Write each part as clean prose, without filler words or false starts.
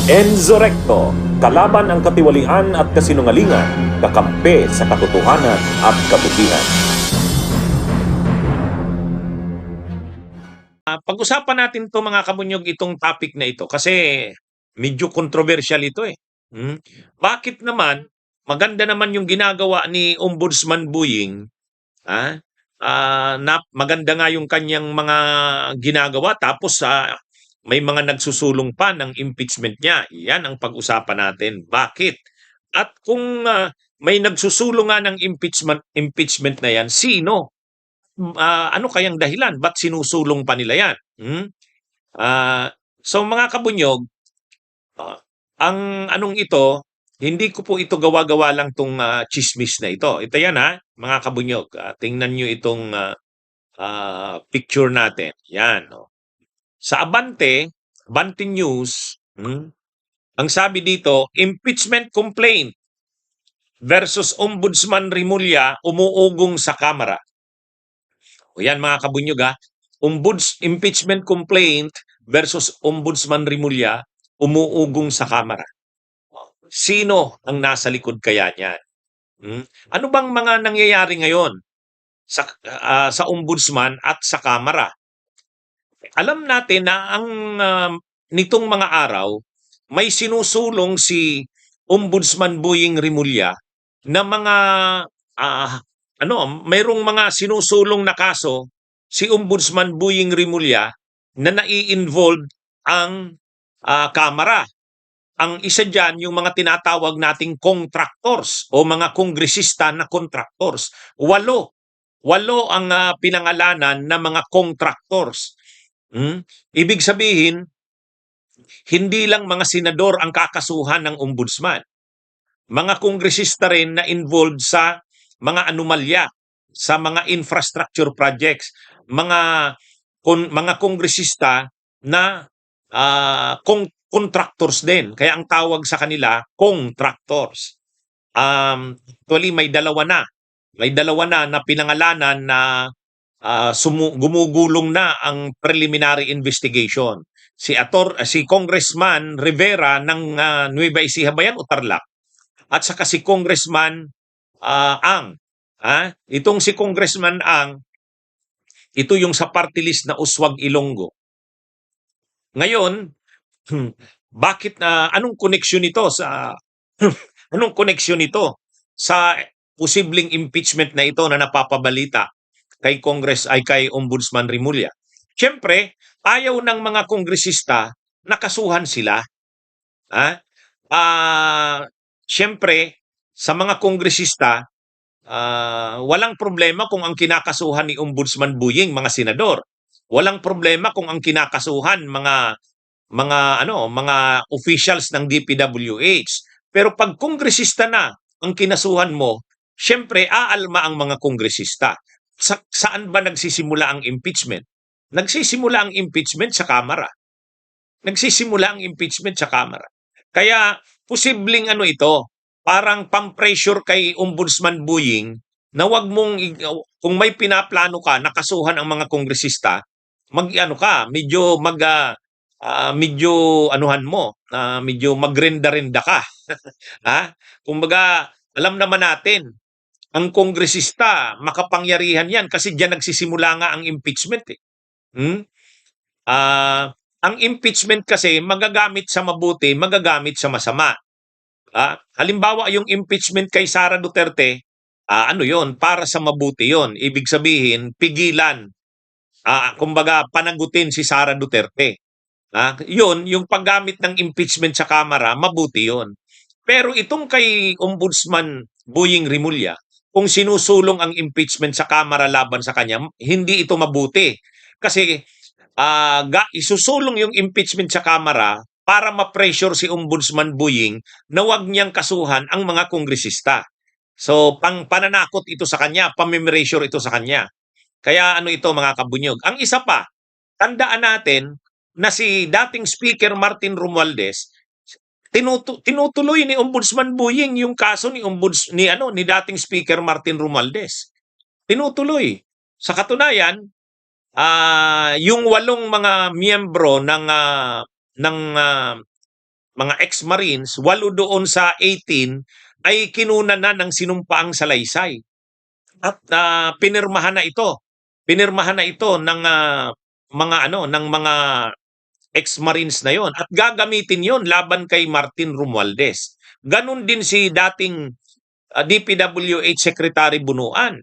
Enzo Recto, kalaban ang katiwalian at kasinungalingan, kakampi sa katotohanan at kabutihan. Pag-usapan natin 'to mga kabunyog itong topic na ito kasi medyo controversial ito eh. Bakit naman maganda naman yung ginagawa ni Ombudsman Buying, ah, na maganda nga yung kanyang mga ginagawa tapos may mga nagsusulong pa ng impeachment niya. Yan ang pag-usapan natin. Bakit? At kung may nagsusulong nga ng impeachment na yan, sino? Ano kayang dahilan? Ba't sinusulong pa nila yan? So mga kabunyog, ah, ang anong ito, hindi ko po ito gawa-gawa lang tong chismis na ito. Ito yan mga kabunyog. Tingnan nyo itong picture natin. Yan. No? Sa Abante News, ang sabi dito, impeachment complaint versus Ombudsman Rimulya umuugong sa Kamara. O yan mga kabunyog impeachment complaint versus Ombudsman Rimulya umuugong sa Kamara. Sino ang nasa likod kaya niyan? Ano bang mga nangyayari ngayon sa Ombudsman at sa Kamara? Alam natin na ang nitong mga araw may sinusulong si Ombudsman Buying Rimulya na mga mayroong mga sinusulong na kaso si Ombudsman Buying Rimulya na nai-involve ang Kamara. Ang isa diyan yung mga tinatawag nating contractors o mga kongresista na contractors. Walo ang pinangalanan na mga contractors. Ibig sabihin, hindi lang mga senador ang kakasuhan ng ombudsman. Mga kongresista rin na involved sa mga anomalya, sa mga infrastructure projects, mga kongresista na contractors din. Kaya ang tawag sa kanila, contractors. Actually, may dalawa na. May dalawa na pinangalanan na gumugulong na ang preliminary investigation. Si Congressman Rivera ng Nueva Ecija ba yan o Tarlac? At saka si Congressman Ang. Itong si Congressman Ang, ito yung sa party list na Uswag Ilonggo. Ngayon, bakit anong koneksyon nito sa anong koneksyon nito sa posibleng impeachment na ito na napapabalita kay kay Ombudsman Rimulya? Siyempre, ayaw ng mga kongresista na kasuhan sila. Siyempre, sa mga kongresista, walang problema kung ang kinakasuhan ni Ombudsman Buying mga senador. Walang problema kung ang kinakasuhan mga officials ng DPWH. Pero pag kongresista na ang kinasuhan mo, siyempre aalma ang mga kongresista. Saan ba nagsisimula ang impeachment? Nagsisimula ang impeachment sa Kamara. Nagsisimula ang impeachment sa Kamara. Kaya posibleng ito, parang pang-pressure kay Ombudsman Buying na wag mong kung may pinaplano ka nakasuhan ang mga kongresista, medyo anuhan mo, medyo magrenda-renda ka. Kumbaga, alam naman natin, ang kongresista, makapangyarihan yan kasi diyan nagsisimula nga ang impeachment eh. Ang impeachment kasi magagamit sa mabuti, magagamit sa masama. Halimbawa, yung impeachment kay Sara Duterte, yon para sa mabuti yon. Ibig sabihin, pigilan. Kumbaga, panagutin si Sara Duterte. Yun, yung paggamit ng impeachment sa Kamara, mabuti yon. Pero itong kay Ombudsman Buying Rimulya, kung sinusulong ang impeachment sa Kamara laban sa kanya, hindi ito mabuti. Kasi isusulong yung impeachment sa Kamara para ma-pressure si Ombudsman Buying na wag niyang kasuhan ang mga kongresista. So, pananakot ito sa kanya, pamimereasure ito sa kanya. Kaya ito mga kabunyog. Ang isa pa, tandaan natin na si dating Speaker Martin Romualdez, tinutuloy ni Ombudsman Buying yung kaso ni dating Speaker Martin Romualdez. Tinutuloy. Sa katunayan, yung 8 mga miyembro ng mga ex-Marines, 8 doon sa 18 ay kinuna na ng sinumpaang salaysay. At pinirmahan na ito. Pinirmahan na ito ng ng mga ex-Marines na yon at gagamitin yon laban kay Martin Romualdez. Ganon din si dating DPWH Secretary Bunuan.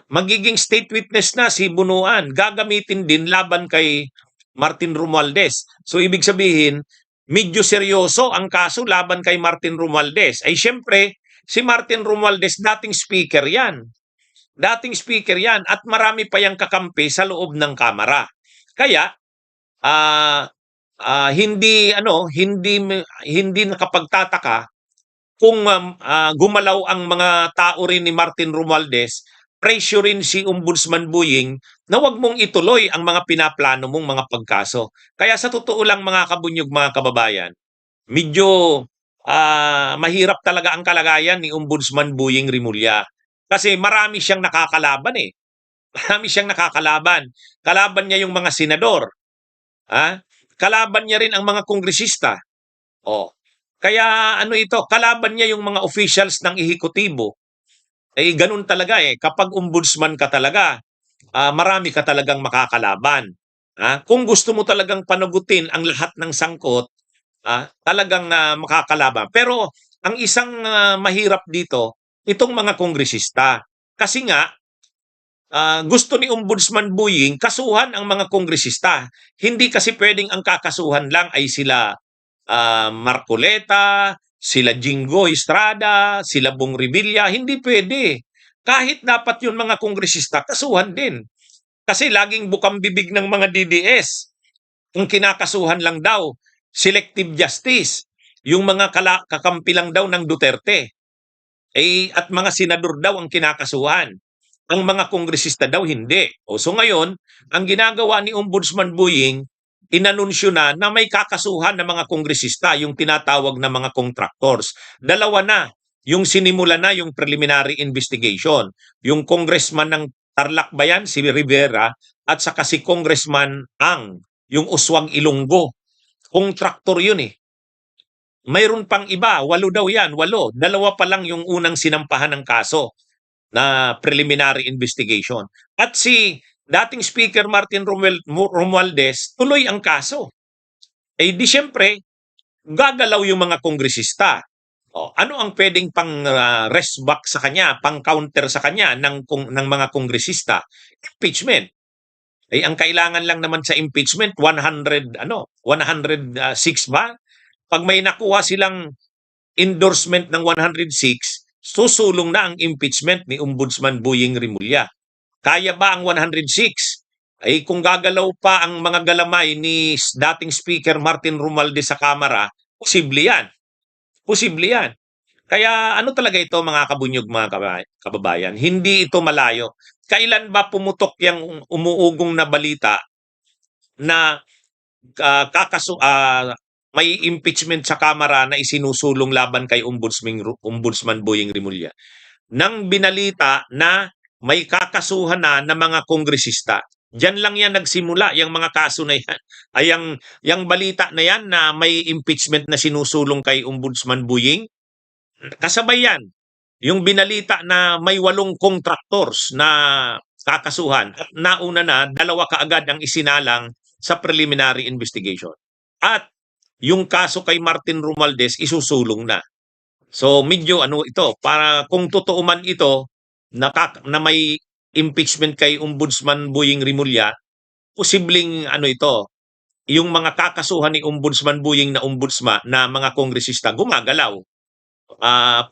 Magiging state witness na si Bunuan, gagamitin din laban kay Martin Romualdez. So ibig sabihin, medyo seryoso ang kaso laban kay Martin Romualdez. Ay syempre, si Martin Romualdez dating speaker yan. Dating speaker yan at marami pa yang kakampi sa loob ng Kamara. Kaya hindi nakapagtataka kung gumalaw ang mga tao rin ni Martin Romualdez, pressurein si Ombudsman Buying na wag mong ituloy ang mga pinaplano mong mga pagkaso. Kaya sa totoo lang mga kabunyog, mga kababayan, medyo mahirap talaga ang kalagayan ni Ombudsman Buying Rimulya. Kasi marami siyang nakakalaban eh. Marami siyang nakakalaban. Kalaban niya yung mga senador. Kalaban niya rin ang mga kongresista. Kaya kalaban niya yung mga officials ng ehekutibo. Ganun talaga eh. Kapag ombudsman ka talaga, marami ka talagang makakalaban. Kung gusto mo talagang panagutin ang lahat ng sangkot, talagang makakalaban. Pero ang isang mahirap dito, itong mga kongresista. Kasi nga, gusto ni Ombudsman Buying kasuhan ang mga kongresista. Hindi kasi pwedeng ang kakasuhan lang ay sila Marcoleta, sila Jingo Estrada, sila Bong Revilla. Hindi pwede. Kahit dapat yun mga kongresista, kasuhan din. Kasi laging bukang bibig ng mga DDS. Ang kinakasuhan lang daw, selective justice. Yung mga kakampi lang daw ng Duterte. At mga senador daw ang kinakasuhan. Ang mga kongresista daw hindi. So ngayon, ang ginagawa ni Ombudsman Buying, inanunsyo na may kakasuhan ng mga kongresista, yung tinatawag na mga contractors. Dalawa na, yung sinimula na yung preliminary investigation. Yung congressman ng Tarlac Bayan, si Rivera, at saka si Congressman Ang, yung Uswag Ilonggo. Contractor yun eh. Mayroon pang iba, 8 daw yan, 8. 2 pa lang yung unang sinampahan ng kaso na preliminary investigation. At si dating Speaker Martin Romualdez, tuloy ang kaso. Di siyempre, gagalaw yung mga kongresista. Ano ang pwedeng pang rest back sa kanya, pang counter sa kanya ng mga kongresista? Impeachment. Ang kailangan lang naman sa impeachment, 106 ba? Pag may nakuha silang endorsement ng 106, susulong na ang impeachment ni Ombudsman Buying Rimulya. Kaya ba ang 106? Kung gagalaw pa ang mga galamay ni dating Speaker Martin Romualdez sa Kamara, posible yan. Posible yan. Kaya talaga ito mga kabunyog, mga kababayan? Hindi ito malayo. Kailan ba pumutok yung umuugong na balita na may impeachment sa Kamara na isinusulong laban kay Ombudsman Buying Rimulya? Nang binalita na may kakasuhan na ng mga kongresista. Diyan lang yan nagsimula, yung mga kaso na yan. Yung balita na yan na may impeachment na sinusulong kay Ombudsman Buying, kasabay yan. Yung binalita na may 8 contractors na kakasuhan at nauna na 2 kaagad ang isinalang sa preliminary investigation. At yung kaso kay Martin Romualdez isusulong na. So medyo ito, para kung totoo man ito na may impeachment kay Ombudsman Buying Rimulya, posibleng ito, yung mga kakasuhan ni Ombudsman Buying na ombudsman na mga kongresista gumagalaw.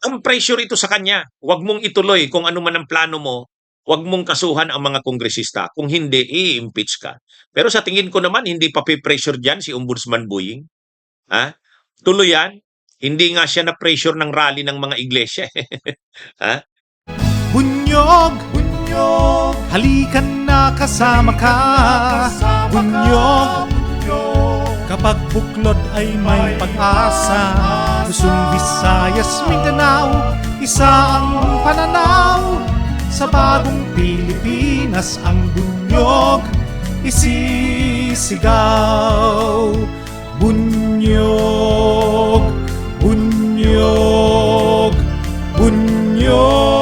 Ang pressure ito sa kanya, wag mong ituloy kung ano man ang plano mo, wag mong kasuhan ang mga kongresista. Kung hindi, i-impeach ka. Pero sa tingin ko naman, hindi pa pressure dyan si Ombudsman Buying. Tuloy yan. Hindi nga siya na-pressure ng rally ng mga iglesia. Bunyog, bunyog, halikan na kasama ka. Bunyog, kapag buklod ay may pag-asa. Luzon, Visayas, Mindanao, isa ang pananaw. Sa bagong Pilipinas ang bunyog isisigaw. Bunyog. nyo.